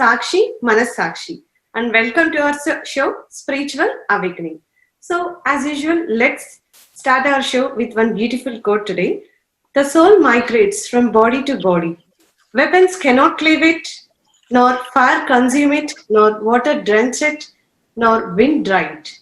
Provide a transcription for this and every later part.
Sakshi Sakshi, and welcome to our show, Spiritual Awakening. So, as usual, let's start our show with one beautiful quote today. The soul migrates from body to body. Weapons cannot cleave it, nor fire consume it, nor water drench it, nor wind dry it.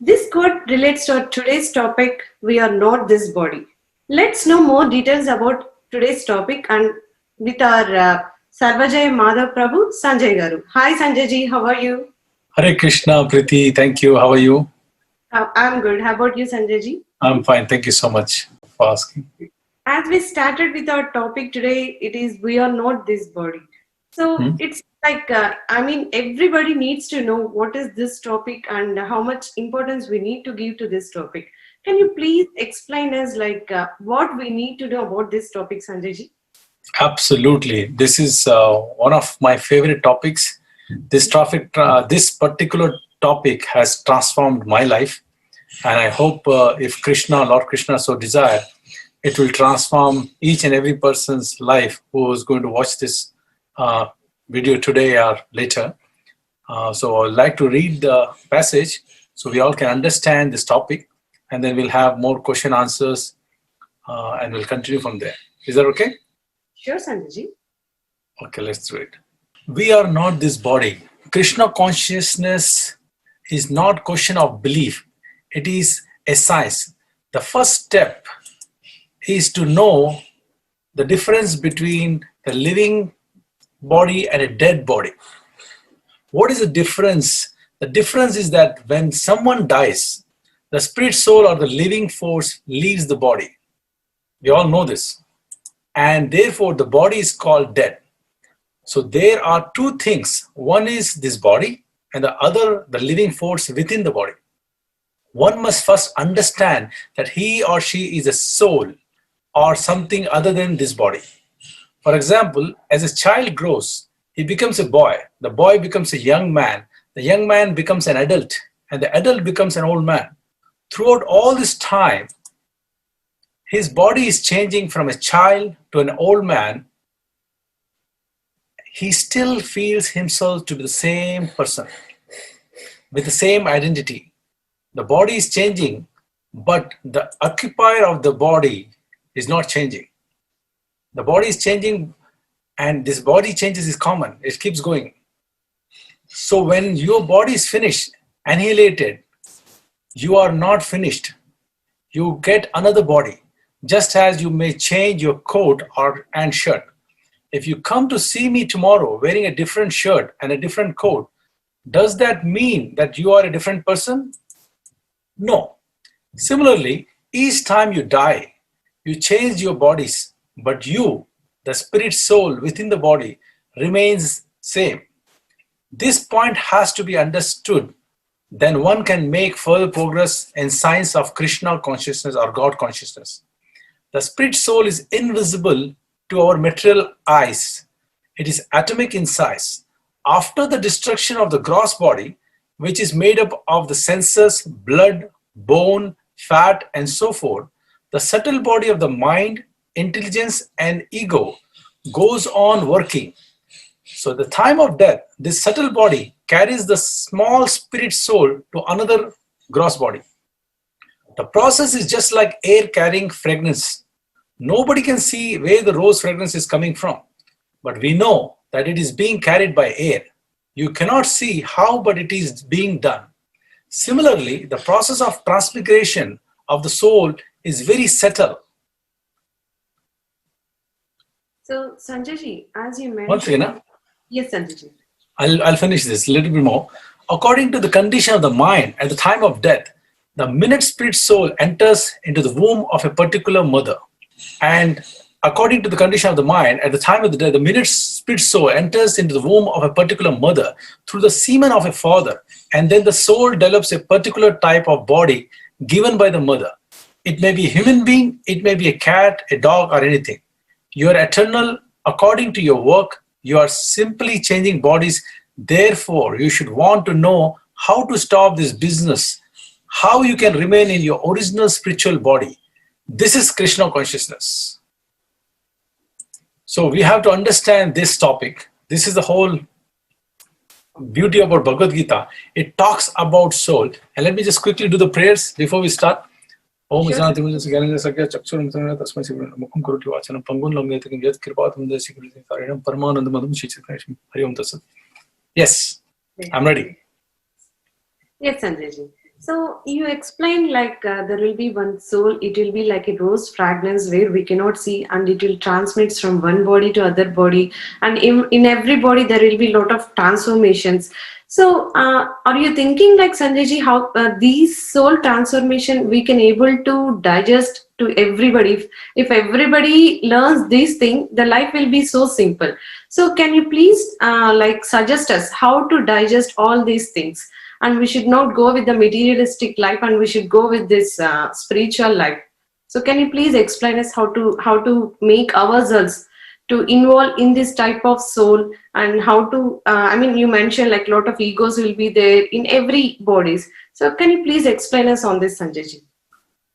This quote relates to our today's topic, We Are Not This Body. Let's know more details about today's topic and with our Sarvajay Madhav Prabhu, Sanjay Garu. Hi Sanjay ji, how are you? Hare Krishna, Preeti. Thank you. How are you? I'm good. How about you, Sanjay ji? I'm fine. Thank you so much for asking. As we started with our topic today, it is We Are Not This Body. So it's like, everybody needs to know what is this topic and how much importance we need to give to this topic. Can you please explain us what we need to know about this topic, Sanjay ji? Absolutely. This is one of my favorite topics. This particular topic has transformed my life. And I hope if Lord Krishna so desire, it will transform each and every person's life who is going to watch this video today or later. So I would like to read the passage so we all can understand this topic, and then we'll have more question answers and we'll continue from there. Is that okay? Sure, Sanjay ji. Okay, let's do it. We are not this body. Krishna consciousness is not question of belief. It is a science. The first step is to know the difference between the living body and a dead body. What is the difference? The difference is that when someone dies, the spirit, soul, or the living force leaves the body. We all know this. And therefore, the body is called dead. So there are two things. One is this body, and the other, the living force within the body. One must first understand that he or she is a soul or something other than this body. For example, as a child grows, he becomes a boy. The boy becomes a young man. The young man becomes an adult, and the adult becomes an old man. Throughout all this time, his body is changing from a child to an old man. He still feels himself to be the same person with the same identity. The body is changing, but the occupier of the body is not changing. The body is changing, and this body changes is common. It keeps going. So when your body is finished, annihilated, you are not finished. You get another body. Just as you may change your coat and shirt. If you come to see me tomorrow wearing a different shirt and a different coat, does that mean that you are a different person? No. Similarly, each time you die, you change your bodies, but you, the spirit soul within the body, remains same. This point has to be understood. Then one can make further progress in science of Krishna consciousness or God consciousness. The spirit soul is invisible to our material eyes. It is atomic in size. After the destruction of the gross body, which is made up of the senses, blood, bone, fat, and so forth, the subtle body of the mind, intelligence, and ego goes on working. So at the time of death, this subtle body carries the small spirit soul to another gross body. The process is just like air carrying fragrance. Nobody can see where the rose fragrance is coming from, but we know that it is being carried by air. You cannot see how, but it is being done. Similarly, the process of transmigration of the soul is very subtle. So, Sanjay ji, as you mentioned... One second. Yes, Sanjay ji. I'll finish this a little bit more. According to the condition of the mind at the time of death, the minute spirit soul enters into the womb of a particular mother. And according to the condition of the mind, at the time of the death, the minute spirit soul enters into the womb of a particular mother through the semen of a father, and then the soul develops a particular type of body given by the mother. It may be a human being, it may be a cat, a dog, or anything. You are eternal according to your work. You are simply changing bodies. Therefore, you should want to know how to stop this business, how you can remain in your original spiritual body. This is Krishna consciousness. So we have to understand this topic. This is the whole beauty about Bhagavad Gita, it talks about soul. And let me just quickly do the prayers before we start. Om Sure, Vijnana sir. Timuja Sigalendra Sakya Chaksuram Tanana Tasmai Sivaram Mukham Karuti Vachanam Pangun Lamnetakam Yat Kripatam Desikam Sarinam Paramananda Madhum Shichakashim Hari Om Tasat. Yes, I'm ready. Yes, Sanjayji. So you explained like there will be one soul. It will be like a rose fragrance where we cannot see, and it will transmit from one body to other body, and in every body there will be lot of transformations. So are you thinking like Sanjayji how these soul transformation we can able to digest to everybody? If everybody learns these things, the life will be so simple. So can you please like suggest us how to digest all these things? And we should not go with the materialistic life, and we should go with this spiritual life. So can you please explain us how to make ourselves to involve in this type of soul, and how to I mean, you mentioned like a lot of egos will be there in every bodies. So can you please explain us on this, Sanjay ji?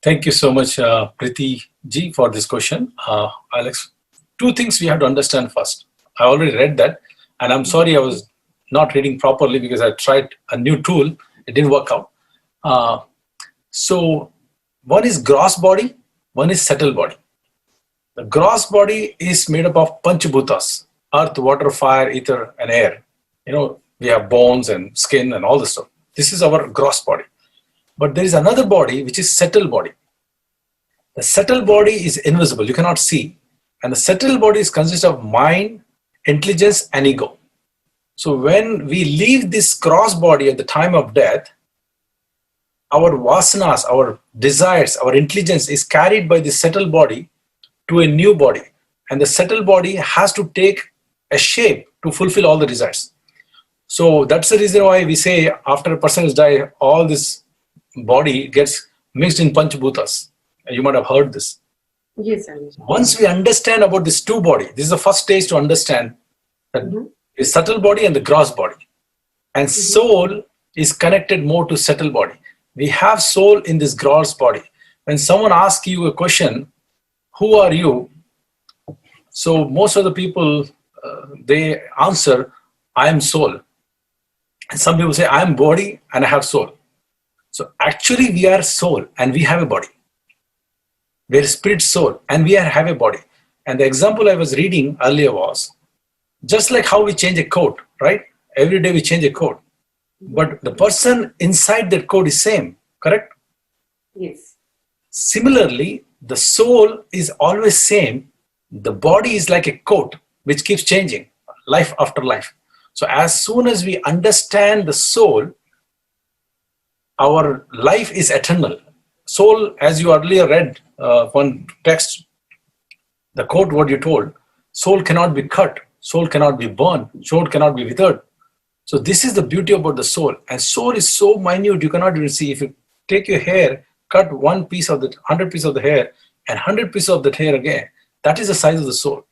Thank you so much, Priti ji, for this question. Alex, two things we have to understand first. I already read that, and I'm sorry I was not reading properly because I tried a new tool. It didn't work out. So one is gross body, one is subtle body. The gross body is made up of Panchabhutas: earth, water, fire, ether, and air. We have bones and skin and all this stuff. This is our gross body. But there is another body which is subtle body. The subtle body is invisible, you cannot see. And the subtle body is consists of mind, intelligence, and ego. So when we leave this gross body at the time of death, our vasanas, our desires, our intelligence is carried by the subtle body to a new body. And the subtle body has to take a shape to fulfill all the desires. So that's the reason why we say after a person has died, all this body gets mixed in Panchabhutas. You might have heard this. Yes, Sanjay ji. Once we understand about this two body, this is the first stage to understand that the subtle body and the gross body. And soul is connected more to subtle body. We have soul in this gross body. When someone asks you a question, who are you? So most of the people, they answer, I am soul. And some people say, I am body and I have soul. So actually we are soul and we have a body. We are spirit soul and we have a body. And the example I was reading earlier was, just like how we change a coat, right? Every day we change a coat. But the person inside that coat is same, correct? Yes. Similarly, the soul is always same. The body is like a coat which keeps changing life after life. So as soon as we understand the soul, our life is eternal. Soul, as you earlier read one text, the quote what you told, soul cannot be cut, soul cannot be burned, soul cannot be withered. So this is the beauty about the soul. And soul is so minute, you cannot even see. If you take your hair, cut one piece of the 100 pieces of the hair and 100 pieces of that hair again, that is the size of the soul.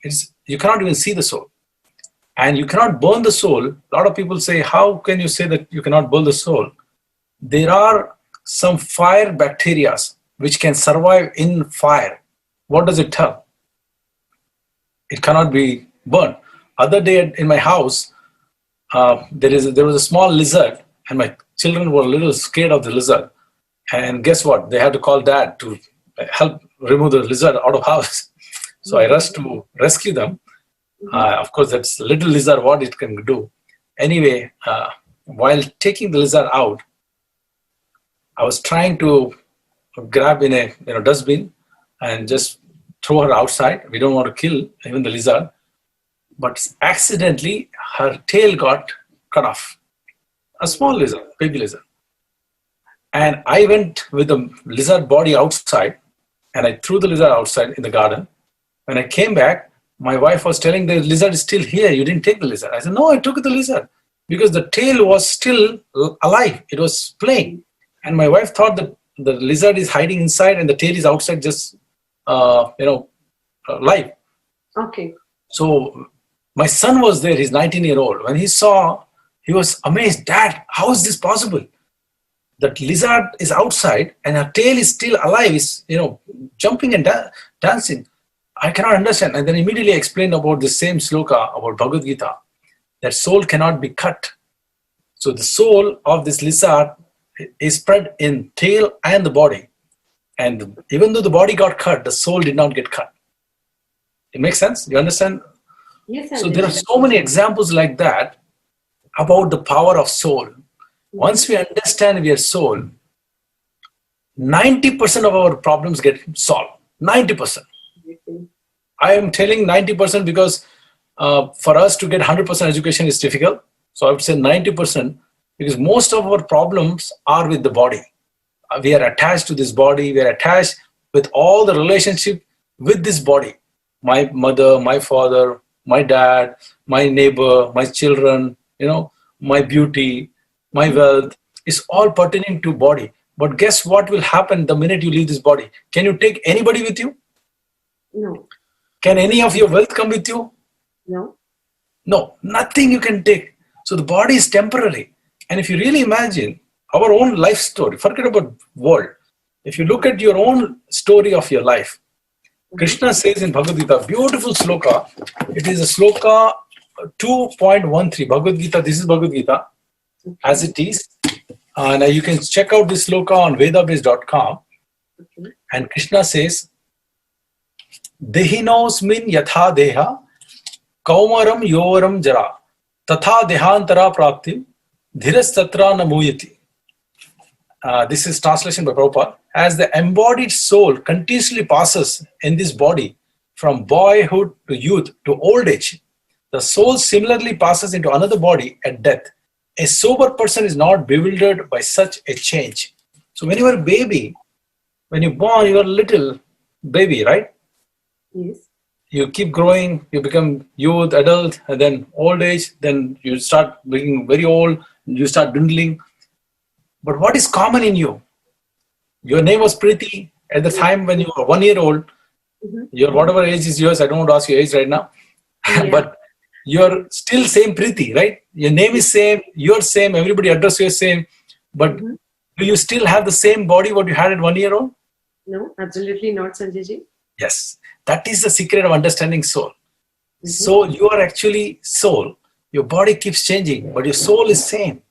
You cannot even see the soul. And you cannot burn the soul. A lot of people say, how can you say that you cannot burn the soul? There are some fire bacteria which can survive in fire. What does it tell? It cannot be burned. Other day in my house, there was a small lizard, and my children were a little scared of the lizard. And guess what? They had to call dad to help remove the lizard out of house. So I rushed to rescue them. Of course, that's little lizard, what it can do. Anyway, while taking the lizard out, I was trying to grab in a dustbin and just throw her outside. We don't want to kill even the lizard. But accidentally, her tail got cut off. A small lizard, baby lizard. And I went with the lizard body outside, and I threw the lizard outside in the garden. When I came back, my wife was telling the lizard is still here. You didn't take the lizard. I said, no, I took the lizard because the tail was still alive. It was playing. And my wife thought that the lizard is hiding inside and the tail is outside just, live. Okay. So my son was there, he's 19-year-old. When he saw, he was amazed. Dad, how is this possible? That lizard is outside and her tail is still alive, is jumping and dancing. I cannot understand. And then immediately explained about the same sloka about Bhagavad Gita, that soul cannot be cut, So the soul of this lizard is spread in tail and the body. And even though the body got cut, the soul did not get cut. It makes sense? You understand? Yes, So there are Sanjay. so many examples like that about the power of soul. Mm-hmm. Once we understand we are soul, 90% of our problems get solved. 90%. I am telling 90% because for us to get 100% education is difficult. So I would say 90% because most of our problems are with the body. We are attached to this body. We are attached with all the relationship with this body. My mother, my father, my dad, my neighbor, my children, my beauty, my wealth is all pertaining to body. But guess what will happen the minute you leave this body? Can you take anybody with you? No. Can any of your wealth come with you? No. No, nothing you can take. So the body is temporary. And if you really imagine our own life story, forget about world. If you look at your own story of your life, Krishna says in Bhagavad Gita, beautiful sloka. It is a sloka 2.13. Bhagavad Gita, this is Bhagavad Gita as it is. And you can check out this sloka on vedabase.com. Okay. And Krishna says, Dehinosmin yatha deha kaumaram yovaram jara tatha dehantara prapti dhiras tatra namuyati. This is translation by Prabhupada. As the embodied soul continuously passes in this body from boyhood to youth to old age, the soul similarly passes into another body at death. A sober person is not bewildered by such a change. So when you are a baby, when you're born, you are a little baby, right? Yes. You keep growing, you become youth, adult, and then old age, then you start being very old, you start dwindling. But what is common in you? Your name was Preeti at the time when you were 1 year old. Your whatever age is yours, I don't want to ask your age right now. Yeah. But you're still same Preeti, right? Your name is same, you're same, everybody address you same. But do you still have the same body what you had at 1 year old? No, absolutely not, Sanjay ji. Yes. That is the secret of understanding soul. So you are actually soul. Your body keeps changing, but your soul is same.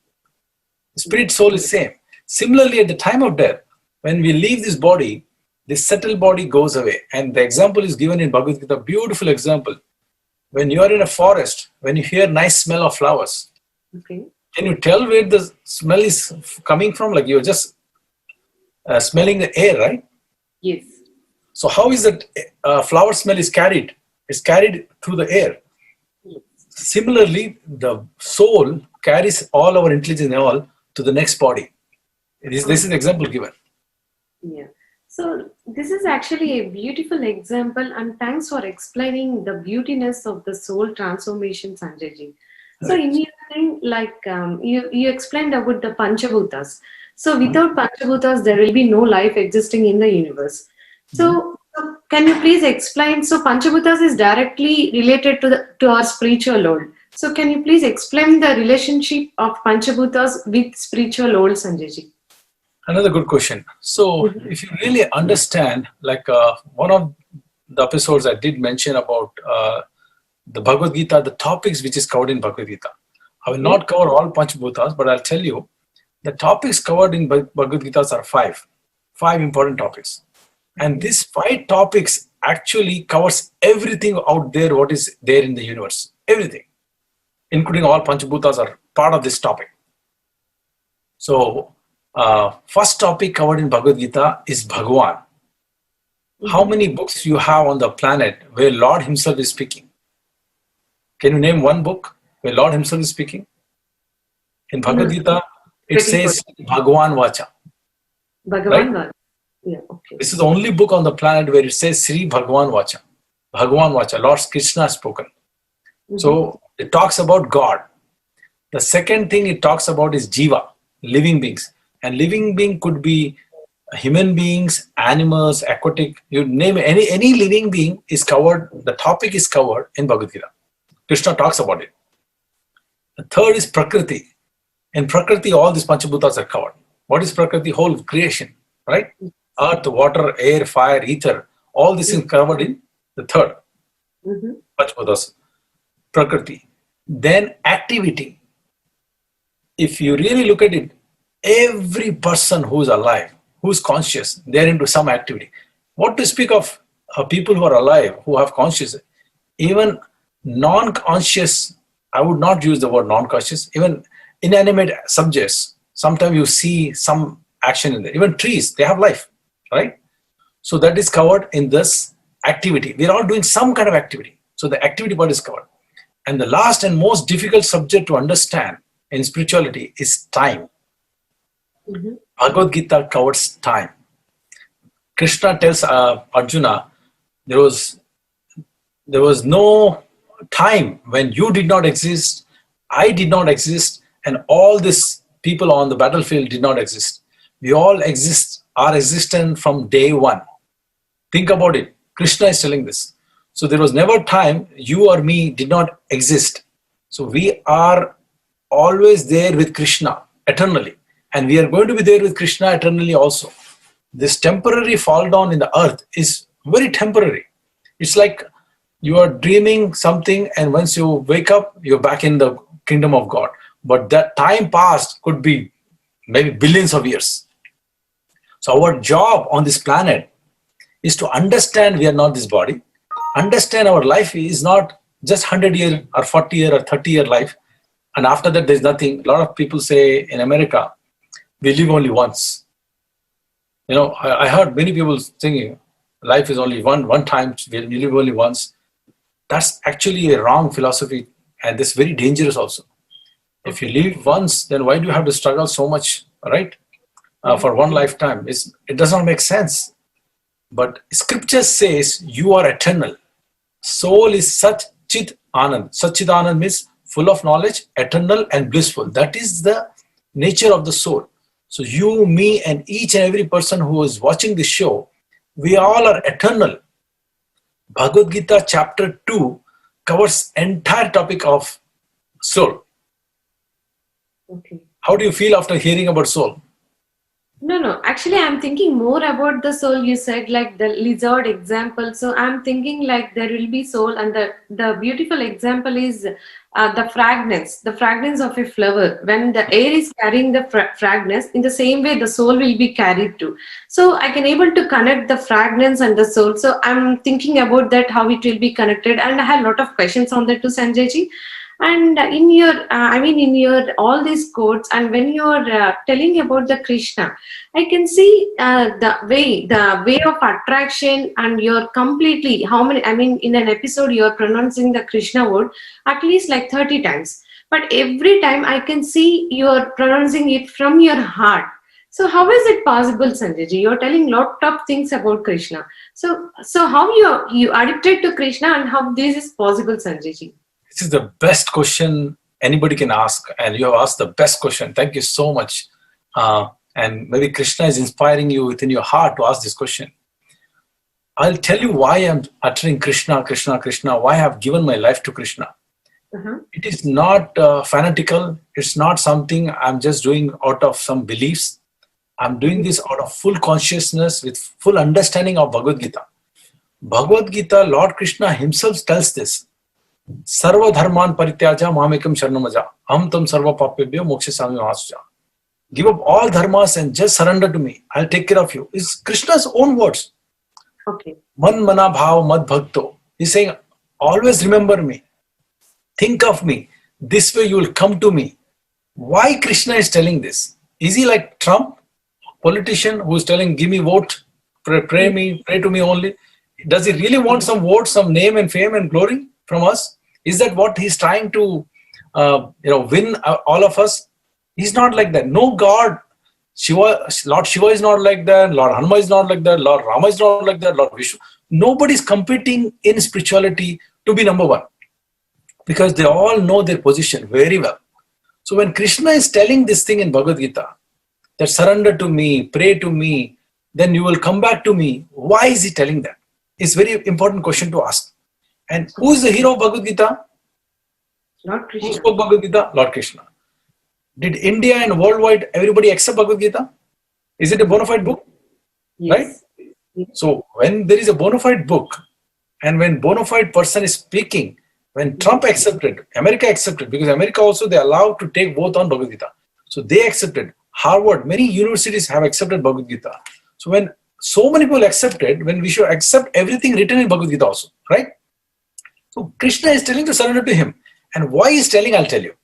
Spirit soul is same. Similarly, at the time of death, when we leave this body, this subtle body goes away. And the example is given in Bhagavad Gita, beautiful example. When you are in a forest, when you hear nice smell of flowers, Okay. can you tell where the smell is coming from? Like you're just smelling the air, right? Yes. So how is that flower smell is carried? It's carried through the air. Yes. Similarly, the soul carries all our intelligence and all to the next body. This is an example given. Yeah. So this is actually a beautiful example, and thanks for explaining the beautiness of the soul transformation, Sanjay ji. So Right. in your thing, like you explained about the Panchabhutas. So without Panchabhutas, there will be no life existing in the universe. So can you please explain? So Panchabhutas is directly related to our spiritual world. So can you please explain the relationship of Panchabhutas with spiritual world, Sanjay ji? Another good question. So, if you really understand, like one of the episodes I did mention about the Bhagavad Gita, the topics which is covered in Bhagavad Gita. I will not cover all Panchabhutas, but I'll tell you the topics covered in Bhagavad Gita are five important topics. And these 5 topics actually covers everything out there, what is there in the universe. Everything, including all Panchabhutas are part of this topic. So, first topic covered in Bhagavad Gita is Bhagavan. How many books you have on the planet where Lord himself is speaking? Can you name one book where Lord himself is speaking? In Bhagavad Gita, it says Bhagavan Vacha. Bhagavan Right? Vacha. Yeah, okay. This is the only book on the planet where it says Sri Bhagavan Vacha. Bhagavan Vacha, Lord Krishna has spoken. So it talks about God. The second thing it talks about is Jiva, living beings. And living being could be human beings, animals, aquatic, you name it, any living being is covered, the topic is covered in Bhagavad Gita. Krishna talks about it. The third is Prakriti. In Prakriti, all these Panchabhutas are covered. What is Prakriti? Whole creation, right? Earth, water, air, fire, ether, all this is covered in the third Panchabhutas, Prakriti. Then activity. if you really look at it, every person who's alive, who's conscious, they're into some activity. What to speak of people who are alive, who have conscious, even non-conscious, I would not use the word non-conscious, even inanimate subjects, sometimes you see some action in there. Even trees, they have life, right? So that is covered in this activity. We're all doing some kind of activity. So the activity part is covered. And the last and most difficult subject to understand in spirituality is time. Mhm. Bhagavad Gita covers time. Krishna tells Arjuna, there was no time when you did not exist, I did not exist, and all these people on the battlefield did not exist. We all exist, are existent from day one. Think about it. Krishna is telling this. So there was never time you or me did not exist. So we are always there with Krishna eternally. And we are going to be there with Krishna eternally also. This temporary fall down in the earth is very temporary. It's like you are dreaming something, and once you wake up, you're back in the kingdom of God. But that time past could be maybe billions of years. So our job on this planet is to understand we are not this body, understand our life is not just 100-year or 40-year or 30-year life, and after that there's nothing. A lot of people say in America, we live only once. I heard many people thinking life is only one time, we live only once. That's actually a wrong philosophy, and this very dangerous also. If you live once, then why do you have to struggle so much, right? For one lifetime, it does not make sense. But scripture says you are eternal. Soul is Satchit Anand. Satchit Anand means full of knowledge, eternal and blissful. That is the nature of the soul. So you, me, and each and every person who is watching this show, we all are eternal. Bhagavad Gita chapter 2 covers entire topic of soul. Okay. How do you feel after hearing about soul? No. Actually, I'm thinking more about the soul. You said like the lizard example. So I'm thinking like there will be soul, and the beautiful example is the fragrance of a flower. When the air is carrying the fragrance, in the same way the soul will be carried too. So I can able to connect the fragrance and the soul. So I'm thinking about that how it will be connected, and I have a lot of questions on that too, Sanjay ji. And in your in your all these quotes, and when you're telling about the Krishna, I can see the way of attraction, and you're completely how many, in an episode you're pronouncing the Krishna word at least like 30 times, but every time I can see you're pronouncing it from your heart. So how is it possible, Sanjay ji? You're telling lot of things about Krishna. So how you addicted to Krishna, and how this is possible, Sanjay ji? This is the best question anybody can ask, and you have asked the best question. Thank you so much. And maybe Krishna is inspiring you within your heart to ask this question. I'll tell you why I'm uttering Krishna, Krishna, Krishna, why I have given my life to Krishna. It is not fanatical. It's not something I'm just doing out of some beliefs. I'm doing this out of full consciousness with full understanding of Bhagavad Gita. Bhagavad Gita, Lord Krishna himself tells this. Sarva dharman parityaja mamekam sharnamaja. Aham tam sarva papebhyo mokshasami mahasuja. Give up all dharmas and just surrender to me. I'll take care of you. It's Krishna's own words. Okay. Man mana bhav mad bhakto. He's saying, always remember me. Think of me. This way you will come to me. Why Krishna is telling this? Is he like Trump, politician who is telling, give me vote, pray to me only? Does he really want some vote, some name and fame and glory from us? Is that what he's trying to win all of us? He's not like that. No God, Lord Shiva is not like that. Lord Hanuma is not like that. Lord Rama is not like that. Lord Vishnu. Nobody's competing in spirituality to be number one, because they all know their position very well. So when Krishna is telling this thing in Bhagavad Gita, that surrender to me, pray to me, then you will come back to me. Why is he telling that? It's a very important question to ask. And who is the hero of Bhagavad Gita? Lord Krishna. Who spoke Bhagavad Gita? Lord Krishna. Did India and worldwide everybody accept Bhagavad Gita? Is it a bona fide book? Yes. Right? So when there is a bona fide book, and when bona fide person is speaking, when Trump accepted, America accepted, because America also they allow to take both on Bhagavad Gita. So they accepted. Harvard, many universities have accepted Bhagavad Gita. So when so many people accepted, when we should accept everything written in Bhagavad Gita also, right? So Krishna is telling to surrender to him. And why he's telling, I'll tell you.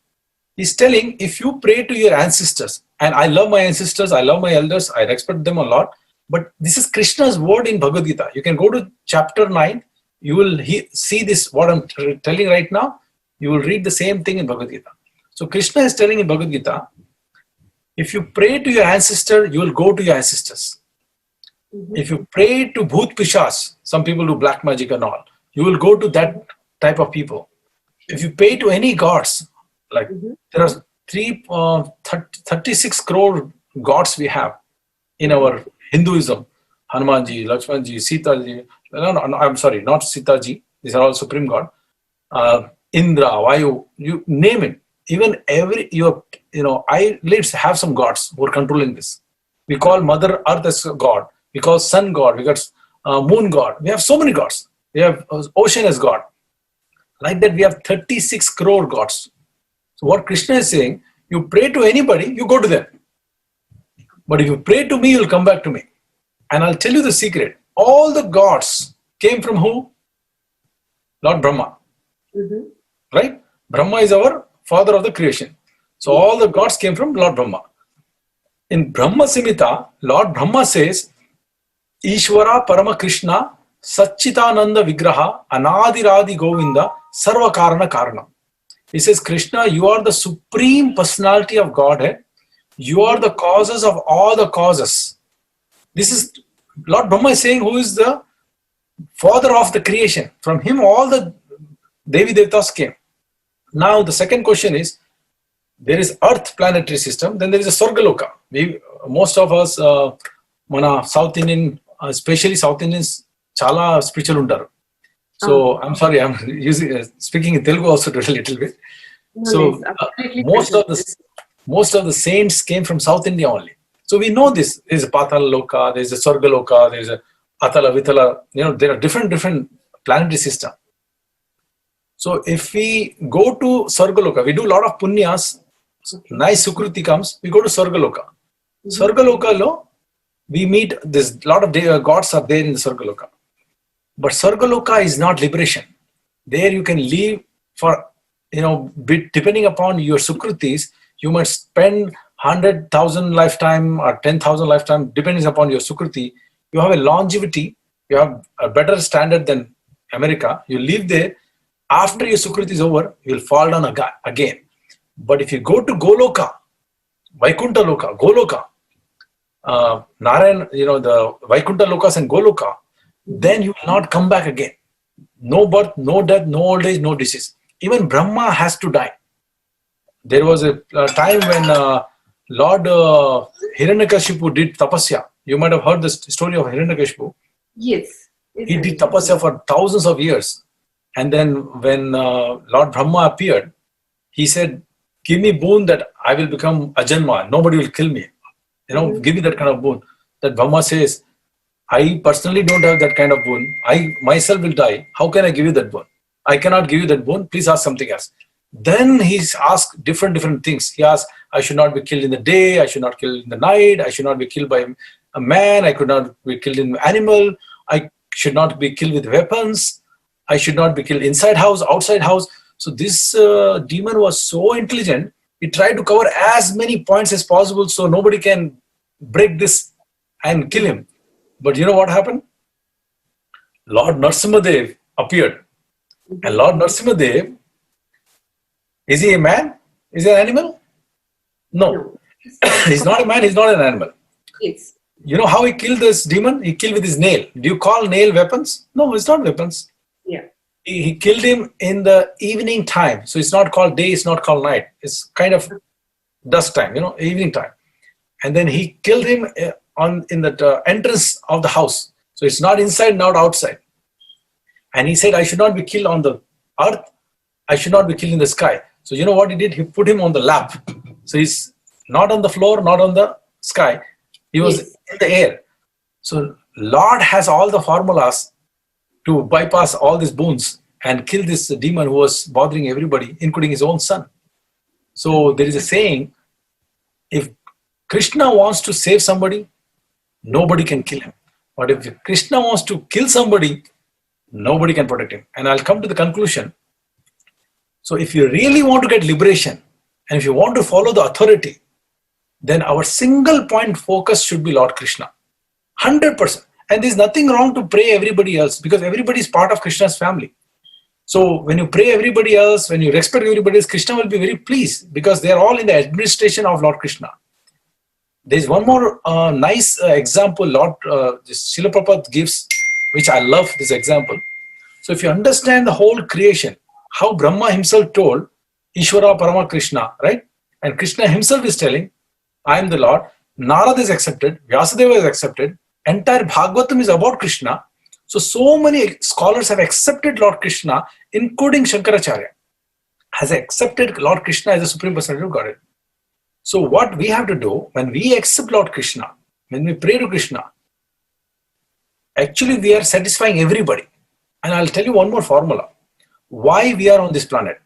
He's telling, if you pray to your ancestors, and I love my ancestors, I love my elders, I respect them a lot, but this is Krishna's word in Bhagavad Gita. You can go to chapter 9, you will see this, what I'm telling right now, you will read the same thing in Bhagavad Gita. So Krishna is telling in Bhagavad Gita, if you pray to your ancestor, you will go to your ancestors. If you pray to Bhoot Pishas, some people do black magic and all, you will go to that type of people. If you pray to any gods, like there are 36 crore gods we have in our Hinduism. Hanumanji, Lakshmanji, Sitaji. No, I'm sorry, not Sitaji. These are all supreme god. Indra, Vayu, you name it. Even eyelids have some gods who are controlling this. We call Mother Earth as a god. We call Sun god. We got Moon god. We have so many gods. We have ocean as god. Like that, we have 36 crore gods. So what Krishna is saying, you pray to anybody, you go to them. But if you pray to me, you'll come back to me. And I'll tell you the secret. All the gods came from who? Lord Brahma. Right? Brahma is our father of the creation. So all the gods came from Lord Brahma. In Brahma Samhita, Lord Brahma says, Ishvara Parama Krishna Satchitananda Vigraha Anadiradi Govinda Sarva Karana Karanam. He says, Krishna, you are the supreme personality of Godhead. You are the causes of all the causes. This is Lord Brahma is saying, who is the father of the creation. From him, all the Devi Devatas came. Now, the second question is, there is Earth planetary system, then there is a Sargaloka. Most of us, mana South Indian, especially South Indians, chala spiritual untaru. So I'm sorry, I'm speaking in Telugu also a little bit. So most of the saints came from South India only. So we know this. There's a Patala Loka, there's a Sargaloka, there's a Atala Vitala. There are different planetary system. So if we go to Sargaloka, we do a lot of punyas. Nice Sukruti comes, we go to Sargaloka. Sargaloka lo, we meet this lot of gods are there in the Sargaloka. But Sargaloka is not liberation. There you can live for, depending upon your Sukrutis, you might spend 100,000 lifetime or 10,000 lifetime, depending upon your Sukruti. You have a longevity, you have a better standard than America. You live there. After your Sukruti is over, you will fall down again. But if you go to Goloka, Vaikuntha Loka, Goloka, Narayan, the Vaikuntha Lokas and Goloka, then you will not come back again. No birth, no death, no old age, no disease. Even Brahma has to die. There was a time when Lord Hiranyakashipu did tapasya. You might have heard the story of Hiranyakashipu. Yes. He did tapasya for thousands of years. And then when Lord Brahma appeared, he said, give me boon that I will become Ajanma. Nobody will kill me. Give me that kind of boon. That Brahma says, I personally don't have that kind of boon. I myself will die. How can I give you that boon? I cannot give you that boon. Please ask something else. Then he's asked different things. He asked, I should not be killed in the day. I should not kill in the night. I should not be killed by a man. I could not be killed in an animal. I should not be killed with weapons. I should not be killed inside house, outside house. So this demon was so intelligent. He tried to cover as many points as possible so nobody can break this and kill him. But you know what happened? Lord Narasimhadev appeared. And Lord Narasimhadev, is he a man? Is he an animal? No. He's not a man, he's not an animal. Yes. You know how he killed this demon? He killed with his nail. Do you call nail weapons? No, it's not weapons. Yeah. He killed him in the evening time. So it's not called day, it's not called night. It's kind of dusk time, evening time. And then he killed him in the entrance of the house. So it's not inside, not outside. And he said, I should not be killed on the earth. I should not be killed in the sky. So you know what he did? He put him on the lap. So he's not on the floor, not on the sky. He was in the air. So Lord has all the formulas to bypass all these boons and kill this demon who was bothering everybody, including his own son. So there is a saying, If Krishna wants to save somebody, nobody can kill him. But if Krishna wants to kill somebody, nobody can protect him. And I'll come to the conclusion. So if you really want to get liberation, and if you want to follow the authority, then our single point focus should be Lord Krishna. 100%. And there's nothing wrong to pray everybody else, because everybody is part of Krishna's family. So when you pray everybody else, when you respect everybody else, Krishna will be very pleased, because they are all in the administration of Lord Krishna. There's one more nice example Lord Srila Prabhupada gives, which I love this example. So if you understand the whole creation, how Brahma himself told Ishvara Parama Krishna, right? And Krishna himself is telling, I am the Lord. Narad is accepted. Vyasadeva is accepted. Entire Bhagavatam is about Krishna. So many scholars have accepted Lord Krishna, including Shankaracharya, has accepted Lord Krishna as the Supreme Personality of Godhead. So what we have to do when we accept Lord Krishna, when we pray to Krishna, actually we are satisfying everybody. And I'll tell you one more formula. Why we are on this planet.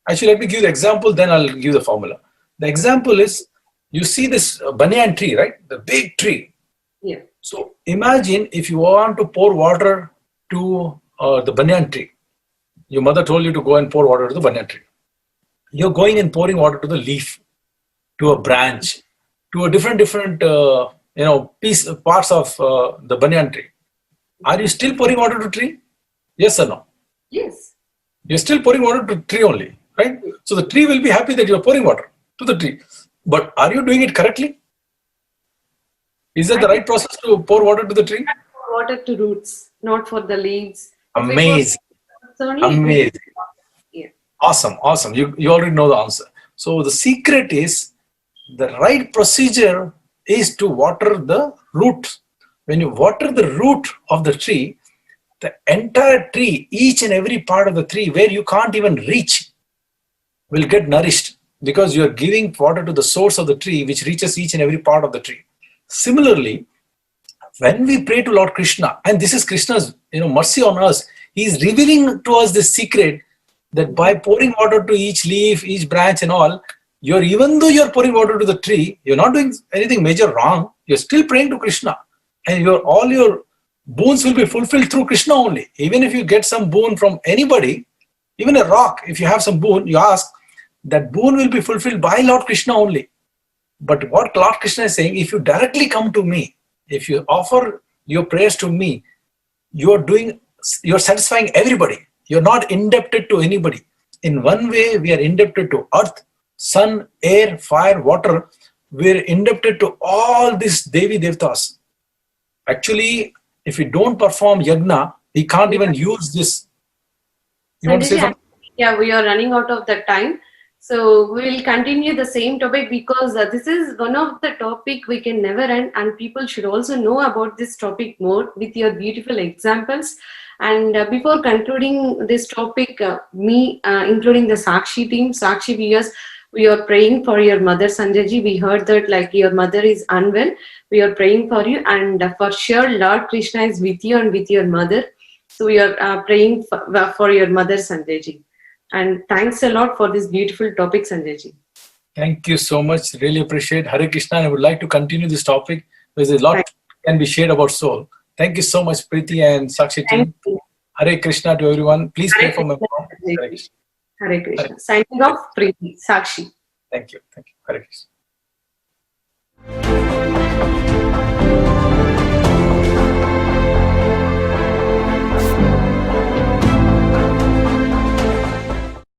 Actually, let me give the example, then I'll give the formula. The example is, you see this banyan tree, right? The big tree. Yeah. So imagine if you want to pour water to the banyan tree. Your mother told you to go and pour water to the banyan tree. You're going and pouring water to the leaf, to a branch, to a different parts of the banyan tree. Are you still pouring water to tree? Yes or no? Yes. You're still pouring water to tree only, right? So the tree will be happy that you're pouring water to the tree. But are you doing it correctly? Is that the right process to pour water to the tree? Water to roots, not for the leaves. Amazing. Amazing. Yeah. Awesome. You already know the answer. So the secret is, the right procedure is to water the root. When you water the root of the tree, the entire tree, each and every part of the tree where you can't even reach, will get nourished, because you are giving water to the source of the tree, which reaches each and every part of the tree. Similarly, when we pray to Lord Krishna, and this is Krishna's mercy on us, he is revealing to us this secret, that by pouring water to each leaf, each branch and all, even though you're pouring water to the tree, you're not doing anything major wrong. You're still praying to Krishna, and all your boons will be fulfilled through Krishna only. Even if you get some boon from anybody, even a rock, if you have some boon, you ask, that boon will be fulfilled by Lord Krishna only. But what Lord Krishna is saying, if you directly come to me, if you offer your prayers to me, you're satisfying everybody. You're not indebted to anybody. In one way, we are indebted to earth, sun, air, fire, water. We're indebted to all these Devi Devtas. Actually, if we don't perform yagna, we can't even use this. You want to say something? Yeah, we are running out of the time. So we will continue the same topic, because this is one of the topic we can never end, and people should also know about this topic more with your beautiful examples. And before concluding this topic, including the Sakshi team, Sakshi viewers, we are praying for your mother, Sanjayji. We heard that like your mother is unwell. We are praying for you, and for sure Lord Krishna is with you and with your mother. So we are praying for your mother, Sanjayji. And thanks a lot for this beautiful topic, Sanjayji. Thank you so much. Really appreciate Hare Krishna. I would like to continue this topic, because a lot can be shared about soul. Thank you so much, Preeti and Sakshi team. Hare Krishna to everyone. Please pray for my mom. Hare Krishna. Signing off, Preeti, Sakshi. Thank you. Hare Krishna.